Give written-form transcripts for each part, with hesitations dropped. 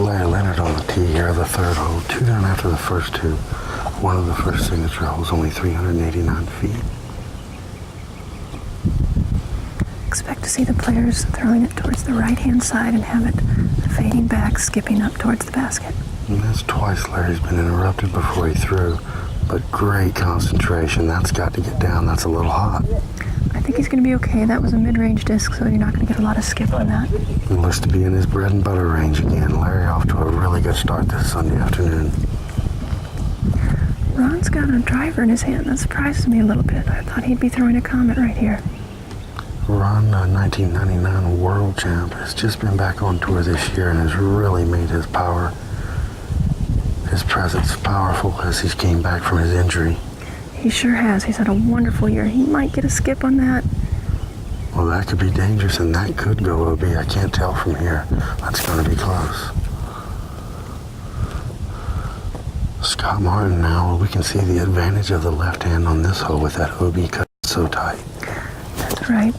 Larry Leonard on the tee here, the third hole. 2 down after the first 2. One of the first signature holes, only 389 feet. Expect to see the players throwing it towards the right-hand side and have it fading back, skipping up towards the basket. And that's twice Larry's been interrupted before he threw, but great concentration. That's got to get down. That's a little hot. I think he's going to be okay. That was a mid-range disc, so you're not going to get a lot of skip on that. He looks to be in his bread and butter range again. Larry off to a really good start this Sunday afternoon. Ron's got a driver in his hand. That surprises me a little bit. I thought he'd be throwing a Comet right here. Ron, 1999 world champ, has just been back on tour this year and has really made his presence powerful as he came back from his injury. He sure has. He's had a wonderful year. He might get a skip on that. Well, that could be dangerous, and that could go OB. I can't tell from here. That's going to be close. Scott Martin now, we can see the advantage of the left hand on this hole with that OB cut so tight. That's right.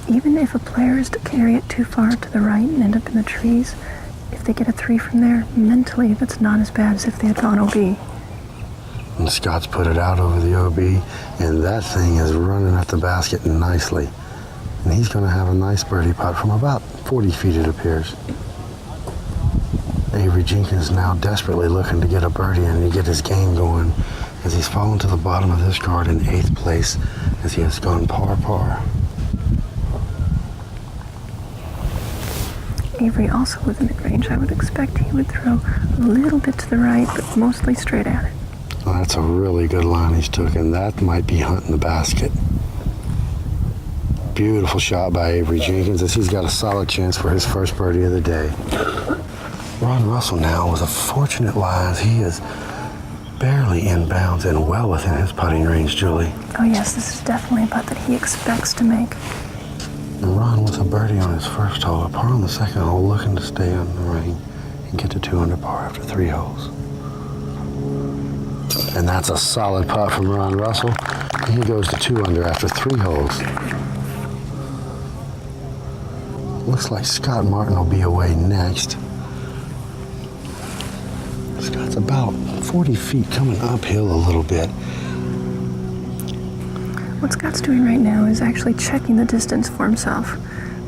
Even if a player is to carry it too far to the right and end up in the trees, if they get a 3 from there, mentally that's not as bad as if they had gone OB. And Scott's put it out over the OB, and that thing is running at the basket nicely. And he's going to have a nice birdie putt from about 40 feet, it appears. Avery Jenkins now desperately looking to get a birdie and to get his game going as he's fallen to the bottom of this card in 8th place as he has gone par. Avery also with the mid-range. I would expect he would throw a little bit to the right, but mostly straight at it. Well, that's a really good line he's took, and that might be hunting the basket. Beautiful shot by Avery Jenkins as he's got a solid chance for his first birdie of the day. Ron Russell now with a fortunate lie as he is barely in bounds and well within his putting range, Julie. Oh yes, this is definitely a putt that he expects to make. And Ron with a birdie on his first hole, a par on the second hole, looking to stay on the ring and get to 2 under par after 3 holes. And that's a solid putt from Ron Russell. And he goes to 2 under after 3 holes. Looks like Scott Martin will be away next. Scott's about 40 feet coming uphill a little bit. What Scott's doing right now is actually checking the distance for himself.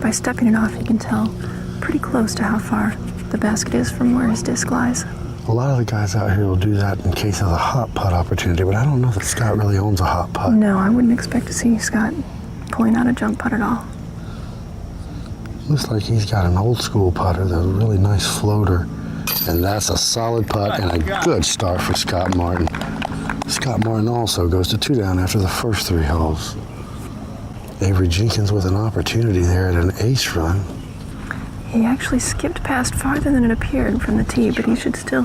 By stepping it off, he can tell pretty close to how far the basket is from where his disc lies. A lot of the guys out here will do that in case of a hot putt opportunity, but I don't know that Scott really owns a hot putt. No, I wouldn't expect to see Scott pulling out a jump putt at all. Looks like he's got an old school putter, the really nice floater, and that's a solid putt and a good start for Scott Martin. Scott Martin also goes to 2 down after the first 3 holes. Avery Jenkins with an opportunity there at an ace run. He actually skipped past farther than it appeared from the tee, but he should still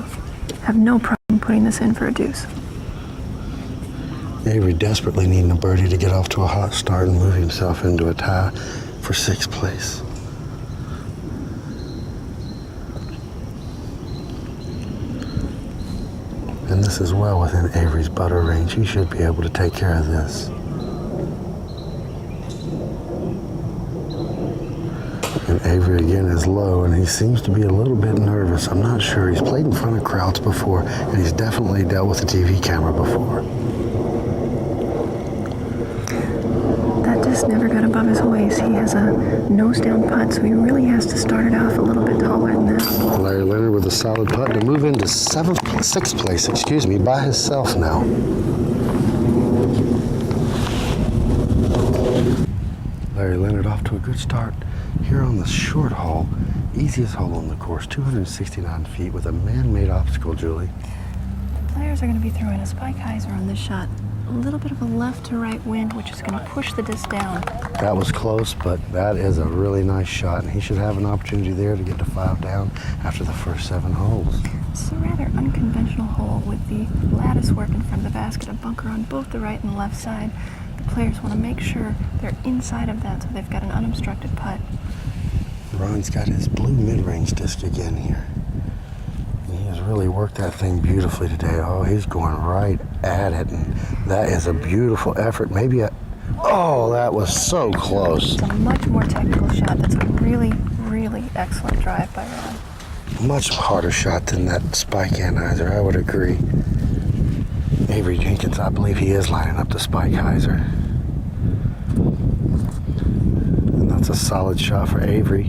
have no problem putting this in for a deuce. Avery desperately needing a birdie to get off to a hot start and move himself into a tie for 6th place. And this is well within Avery's butter range. He should be able to take care of this. And Avery again is low, and he seems to be a little bit nervous. I'm not sure. He's played in front of crowds before, and he's definitely dealt with a TV camera before. That disc never got above his waist. He has a nose-down putt, so he really has to start it off a little bit taller than that. Larry Leonard with a solid putt to move into 6th place, by himself now. Larry Leonard off to a good start here on the short hole, easiest hole on the course, 269 feet with a man-made obstacle, Julie. The players are going to be throwing a spike hyzer on this shot. A little bit of a left to right wind, which is going to push the disc down. That was close, but that is a really nice shot, and he should have an opportunity there to get to 5 down after the first 7 holes. It's a rather unconventional hole with the lattice work in front of the basket, a bunker on both the right and left side. The players want to make sure they're inside of that so they've got an unobstructed putt. Ron's got his blue mid-range disc again here. And he has really worked that thing beautifully today. Oh, he's going right at it, and that is a beautiful effort. Oh, that was so close. It's a much more technical shot. That's a really, really excellent drive by Ron. Much harder shot than that spike anhyzer, I would agree. Avery Jenkins, I believe he is lining up the spike hyzer. And that's a solid shot for Avery,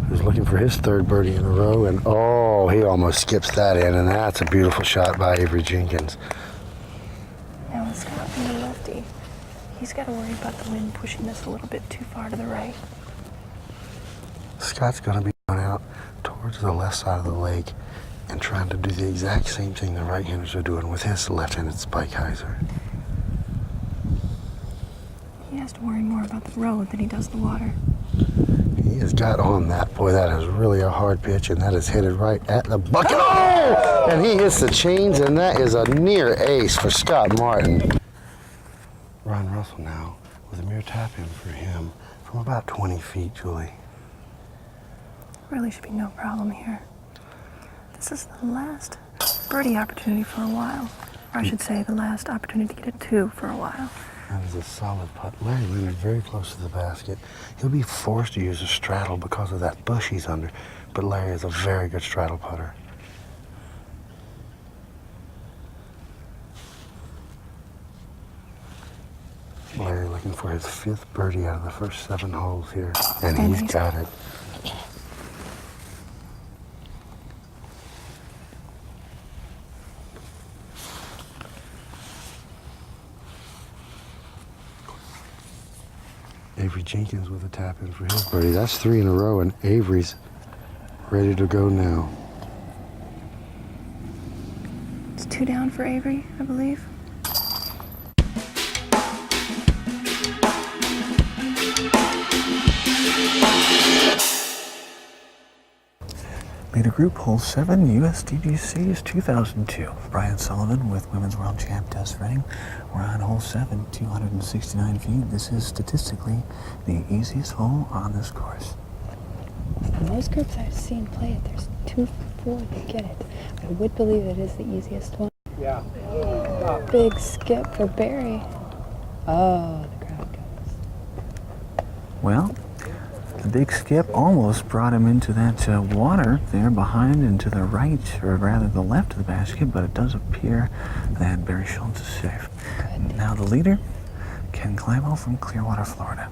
who's looking for his third birdie in a row. And oh, he almost skips that in, and that's a beautiful shot by Avery Jenkins. Now, with Scott being a lefty, he's got to worry about the wind pushing this a little bit too far to the right. Scott's going to be going out towards the left side of the lake and trying to do the exact same thing the right-handers are doing with his left-handed spike hyzer. He has to worry more about the road than he does the water. He has got on that. Boy, that is really a hard pitch, and that is headed right at the bucket. Oh! And he hits the chains, and that is a near ace for Scott Martin. Ron Russell now with a mere tap in for him from about 20 feet, Julie. Really should be no problem here. This is the last birdie opportunity for a while. Or I should say the last opportunity to get a two for a while. That is a solid putt. Larry Leonard very close to the basket. He'll be forced to use a straddle because of that bush he's under, but Larry is a very good straddle putter. Larry looking for his 5th birdie out of the first 7 holes here, and he's got it. Avery Jenkins with a tap in for his birdie. That's 3 in a row, and Avery's ready to go now. It's 2 down for Avery, I believe. Leader Group, Hole 7, USDGC's 2002. Brian Sullivan with Women's World Champ Tess Redding. We're on Hole 7, 269 feet. This is statistically the easiest hole on this course. Most groups I've seen play it, there's 2 for 4 to get it. I would believe it is the easiest one. Yeah. Big skip for Barry. Oh, the crowd goes. Well, the big skip almost brought him into that water there behind and to the right, or rather the left of the basket, but it does appear that Barry Schultz is safe. Good. Now the leader, Ken Climo from Clearwater, Florida.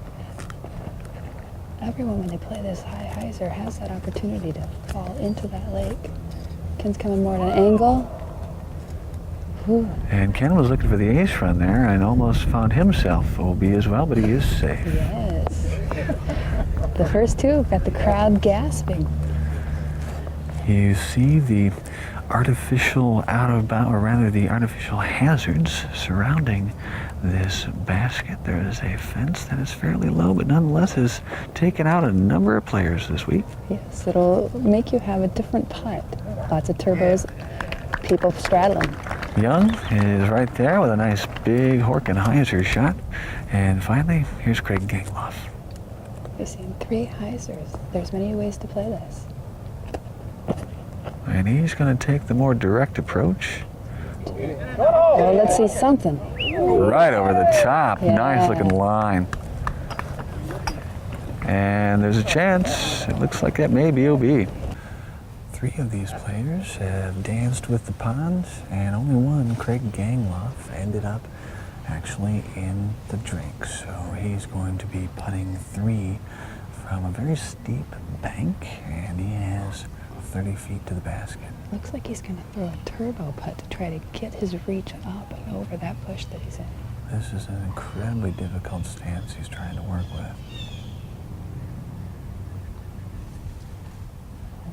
Everyone, when they play this high hyzer, has that opportunity to fall into that lake. Ken's coming more at an angle. Whew. And Ken was looking for the ace run there and almost found himself OB as well, but he is safe. Yes. The first 2 got the crowd gasping. You see the artificial the artificial hazards surrounding this basket. There is a fence that is fairly low, but nonetheless has taken out a number of players this week. Yes, it'll make you have a different putt. Lots of turbos, people straddling. Young is right there with a nice big Horkenheiser shot. And finally, here's Craig Gangloff. You're seeing 3 hyzers. There's many ways to play this. And he's going to take the more direct approach. Well, let's see something. Right over the top. Yeah. Nice looking line. And there's a chance. It looks like that may be OB. 3 of these players have danced with the ponds, and only one, Craig Gangloff, ended up actually in the drink. So he's going to be putting 3 from a very steep bank, and he has 30 feet to the basket. Looks like he's going to throw a turbo putt to try to get his reach up and over that bush that he's in. This is an incredibly difficult stance he's trying to work with.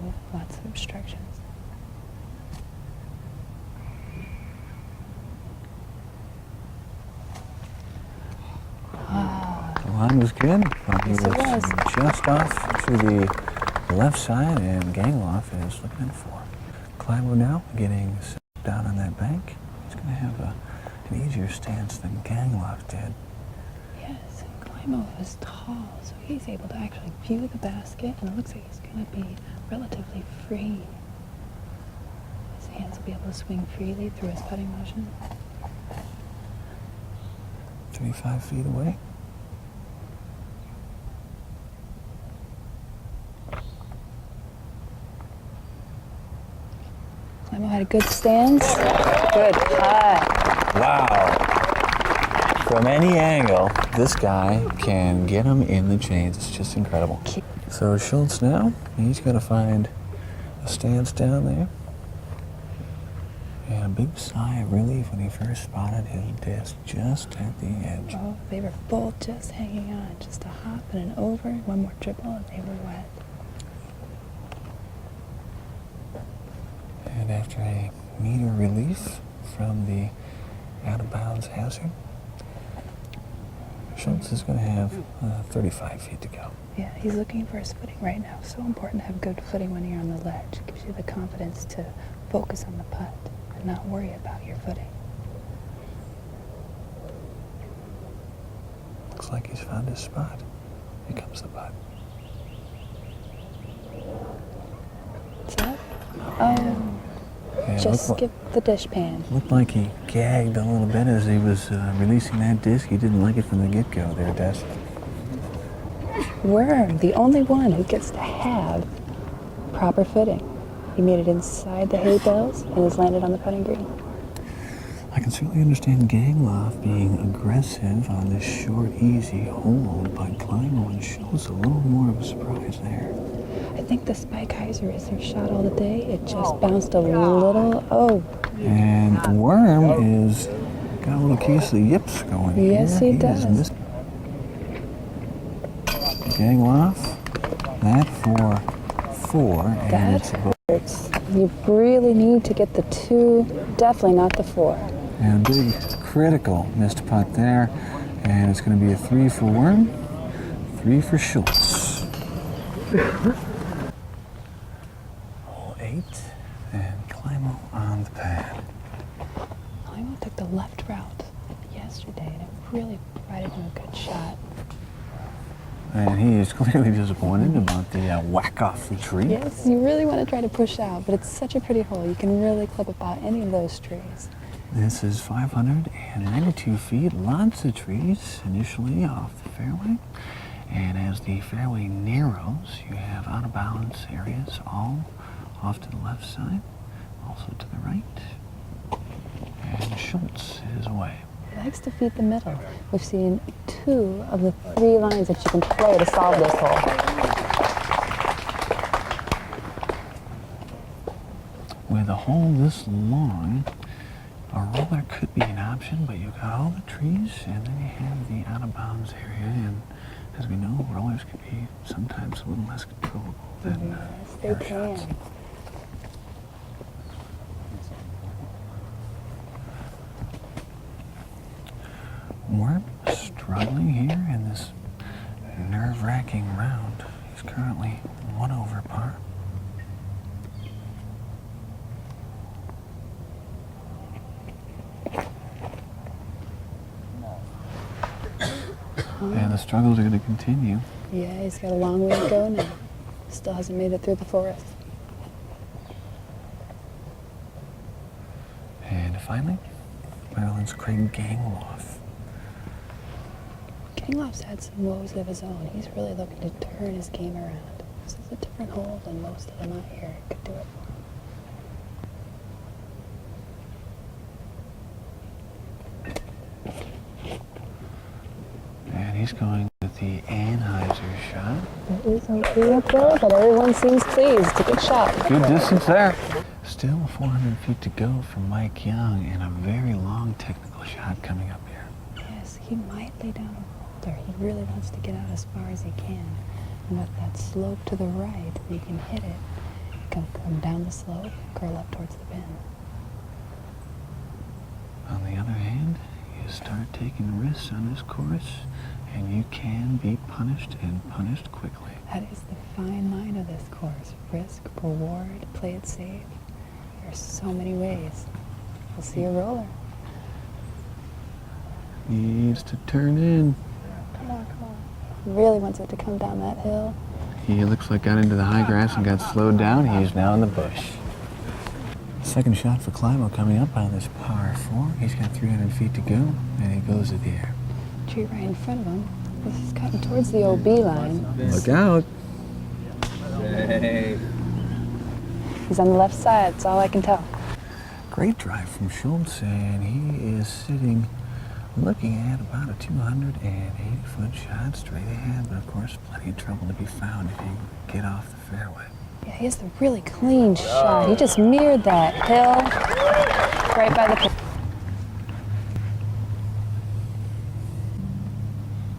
Oh, lots of obstructions. The line was good. He Yes, it was was. just off to the left side, and Gangloff is looking in 4. Climo now getting set down on that bank. He's going to have an easier stance than Gangloff did. Yes, Climo is tall, so he's able to actually view the basket, and it looks like he's going to be relatively free. His hands will be able to swing freely through his putting motion. 35 feet away. Climo had a good stance. Good putt. Wow. From any angle, this guy can get him in the chains. It's just incredible. So Schultz now, he's got to find a stance down there. And a big sigh of relief when he first spotted his disc just at the edge. Oh, they were both just hanging on. Just a hop and an over, one more dribble, and they were wet. And after a meter relief from the out-of-bounds hazard, Schultz is going to have 35 feet to go. Yeah, he's looking for his footing right now. So important to have good footing when you're on the ledge. It gives you the confidence to focus on the putt and not worry about your footing. Looks like he's found his spot. Here comes the putt. What's that? Oh, Yeah, just skip the dishpan. Looked like he gagged a little bit as he was releasing that disc. He didn't like it from the get-go there, Des. Worm, the only one who gets to have proper footing. He made it inside the hay bales and has landed on the putting green. I can certainly understand Gangloff being aggressive on this short, easy hole, but Climo and Schultz a little more of a surprise there. I think the Spike Heiser is their shot all the day. It just bounced a little. Oh. And Worm is got a little case of the yips going here. Yes, he does. Missed. Gangloff, that for 4, and That it's a hurts. You really need to get the 2, definitely not the 4. and a big critical missed putt there, and it's going to be a 3 for Worm, 3 for Schultz. Hole 8, and Climo on the pad. Climo took the left route yesterday, and it really provided him a good shot. And he is clearly disappointed about the whack off the tree. Yes, you really want to try to push out, but it's such a pretty hole. You can really clip about any of those trees. This is 592 feet, lots of trees initially off the fairway. And as the fairway narrows, you have out of balance areas all off to the left side, also to the right. And Schultz is away. He likes to feed the middle. We've seen 2 of the 3 lines that you can play to solve this hole. With a hole this long, a roller could be an option, but you've got all the trees, and then you have the out-of-bounds area, and as we know, rollers can be sometimes a little less controllable than Yes, they air can. shots. We're struggling here in this nerve-wracking round. He's currently 1 over par. And the struggles are going to continue. Yeah, he's got a long way to go now. Still hasn't made it through the forest. And finally, Maryland's Craig Gangloff. Gangloff's had some woes of his own. He's really looking to turn his game around. This is a different hole than most of them out here. It could do it for him. And he's going with the Anheuser shot. It is okay up there, but everyone seems pleased. It's a good shot. Good distance there. Still 400 feet to go from Mike Young, and a very long technical shot coming up here. Yes, he might lay down a boulder. He really wants to get out as far as he can. And with that slope to the right, he can hit it. He can come down the slope, curl up towards the pin. On the other hand, you start taking risks on this course, and you can be punished, and punished quickly. That is the fine line of this course. Risk, reward, play it safe. There's so many ways. We'll see a roller. Needs to turn in. Come on, come on. He really wants it to come down that hill. He looks like got into the high grass and got slowed down. He's now in the bush. Second shot for Climo coming up on this par 4. He's got 300 feet to go, and he goes to the air. Tree right in front of him. This is cutting towards the OB line. Look out. He's on the left side, that's all I can tell. Great drive from Schultz, and he is sitting, looking at about a 280-foot shot straight ahead, but of course plenty of trouble to be found if you get off the fairway. Yeah, he has the really clean shot. He just mirrored that hill right by the...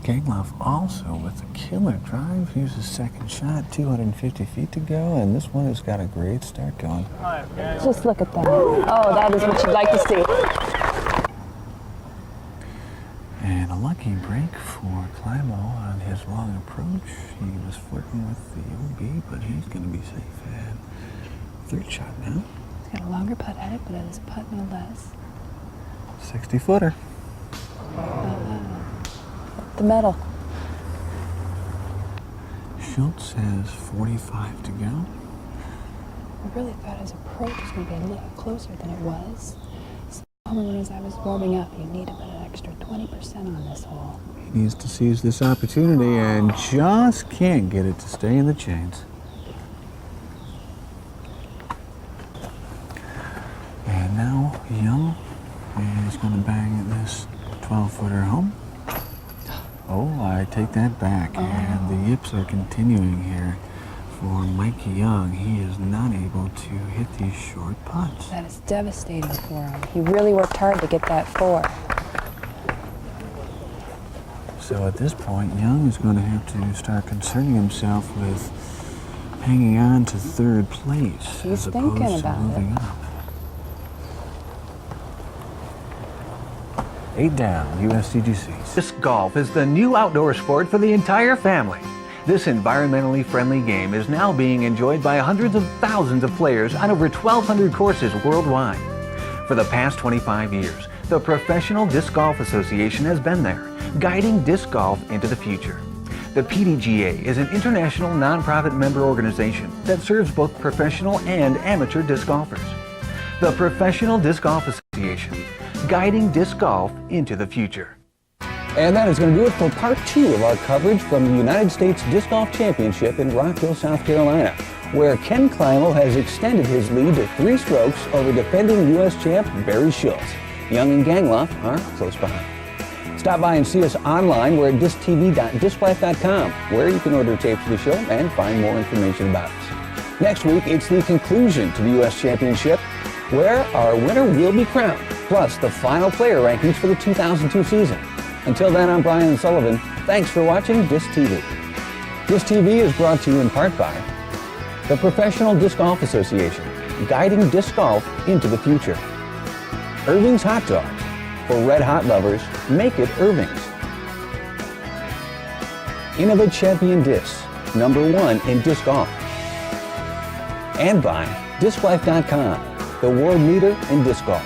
Gangloff also with a killer drive. Here's his second shot, 250 feet to go, and this one has got a great start going. Just look at that. Oh, that is what you'd like to see. And a lucky break for Climo on his long approach. He was flirting with the OB, but he's going to be safe. And third shot now. He's got a longer putt at it, but it is a putt no less. 60-footer. The medal. Schultz has 45 to go. I really thought his approach was going to be a little closer than it was. So as I was warming up, you need to put an extra 20% on this hole. He needs to seize this opportunity and just can't get it to stay in the chains. And now Young is going to bang this 12-footer home. Oh, I take that back, and the yips are continuing here for Mikey Young. He is not able to hit these short putts. That is devastating for him. He really worked hard to get that 4. So at this point, Young is going to have to start concerning himself with hanging on to third place He's as opposed thinking to about moving it. up. 8 down, USDGC. Disc golf is the new outdoor sport for the entire family. This environmentally friendly game is now being enjoyed by hundreds of thousands of players on over 1,200 courses worldwide. For the past 25 years, the Professional Disc Golf Association has been there, guiding disc golf into the future. The PDGA is an international nonprofit member organization that serves both professional and amateur disc golfers. The Professional Disc Golf Association, guiding disc golf into the future. And that is going to do it for part 2 of our coverage from the United States Disc Golf Championship in Rock Hill, South Carolina, where Ken Climo has extended his lead to 3 strokes over defending U.S. champ Barry Schultz. Young and Gangloff are close behind. Stop by and see us online. We're at disctv.disclife.com, where you can order tapes of the show and find more information about us. Next week, it's the conclusion to the U.S. Championship, where our winner will be crowned, plus the final player rankings for the 2002 season. Until then, I'm Brian Sullivan. Thanks for watching Disctv. Disctv is brought to you in part by the Professional Disc Golf Association, guiding disc golf into the future. Irving's Hot Dogs. For red hot lovers, make it Irving's. Innova Champion Discs, #1 in disc golf. And by DiscLife.com, the world leader in disc golf.